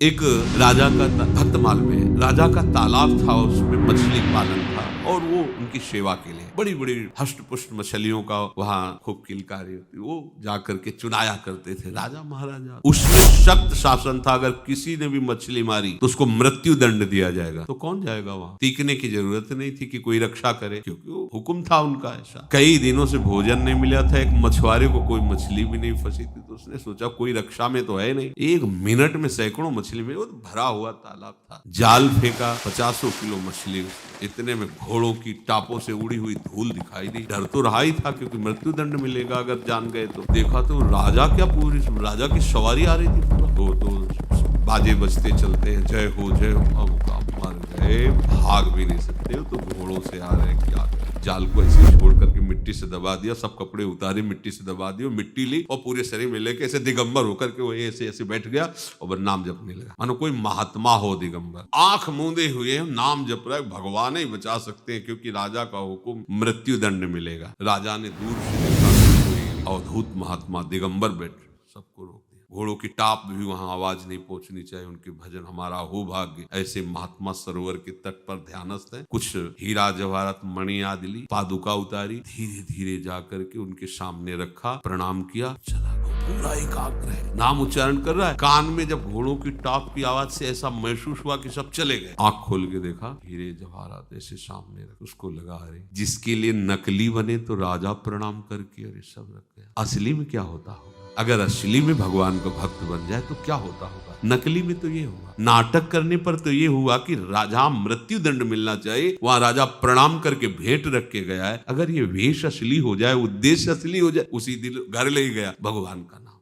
एक राजा का भक्तमाल में राजा का तालाब था, उसमें मछली पालन था और वो उनकी सेवा के लिए बड़ी बड़ी हष्ट पुष्ट मछलियों का वहाँ खूब किलकारी होती, वो जाकर के चुनाया करते थे राजा महाराजा। उसमें सख्त शासन था, अगर किसी ने भी मछली मारी तो उसको मृत्यु दंड दिया जाएगा। तो कौन जाएगा वहाँ? टीकने की जरूरत नहीं थी कि कोई रक्षा करे, क्योंकि वो हुक्म था उनका ऐसा। कई दिनों से भोजन नहीं मिला था, एक मछुआरे को कोई मछली भी नहीं फंसी थी, तो उसने सोचा कोई रक्षा में तो है नहीं, एक मिनट में सैकड़ों मछली में, वो भरा हुआ तालाब था, जाल फेंका, 50 किलो मछली, इतने में घोड़ों की टापों से उड़ी हुई धूल दिखाई दी। डर तो रहा ही था क्योंकि मृत्यु दंड मिलेगा अगर जान गए तो। देखा तो राजा क्या, पूरी राजा की सवारी आ रही थी, पूरा तो बाजे बजते चलते हैं, जय हो जय हो। अब मर गए, भाग भी नहीं सकते हो, तो घोड़ों से आ रहे हैं, क्या जाल को ऐसे छोड़ करके मिट्टी से दबा दिया, सब कपड़े उतारे, मिट्टी से दबा दिया, मिट्टी ली और पूरे शरीर में लेके ऐसे दिगंबर होकर के वो ऐसे ऐसे बैठ गया और नाम जपने लगा, मानो कोई महात्मा हो दिगंबर। आंख मूंदे हुए नाम जप रहा है, भगवान ही बचा सकते हैं क्योंकि राजा का हुक्म, मृत्यु दंड मिलेगा। राजा ने दूर से देखा कोई अवधूत महात्मा दिगंबर बैठ, सबको रोक दिया। घोड़ों की टाप भी वहां आवाज नहीं पहुंचनी चाहिए, उनके भजन हमारा हो भाग्य। ऐसे महात्मा सरोवर के तट पर ध्यानस्थ हैं, कुछ हीरा जवाहरात मणि आदि ली, पादुका उतारी, धीरे धीरे जाकर के उनके सामने रखा, प्रणाम किया, चला पूरा एकाग्र है, नाम उच्चारण कर रहा है। कान में जब घोड़ों की टाप की आवाज से ऐसा महसूस हुआ कि सब चले गए। आंख खोल के देखा, हीरे जवाहरात ऐसे सामने रख, उसको लगा अरे जिसके लिए नकली बने तो राजा प्रणाम करके अरे सब रख गया, असली में क्या होता होगा? अगर असली में भगवान का भक्त बन जाए तो क्या होता होगा? नकली में तो ये हुआ, नाटक करने पर तो ये हुआ कि राजा मृत्यु दंड मिलना चाहिए, वहां राजा प्रणाम करके भेंट रख के गया है। अगर ये वेश असली हो जाए, उद्देश्य असली हो जाए, उसी दिन घर ले गया, भगवान का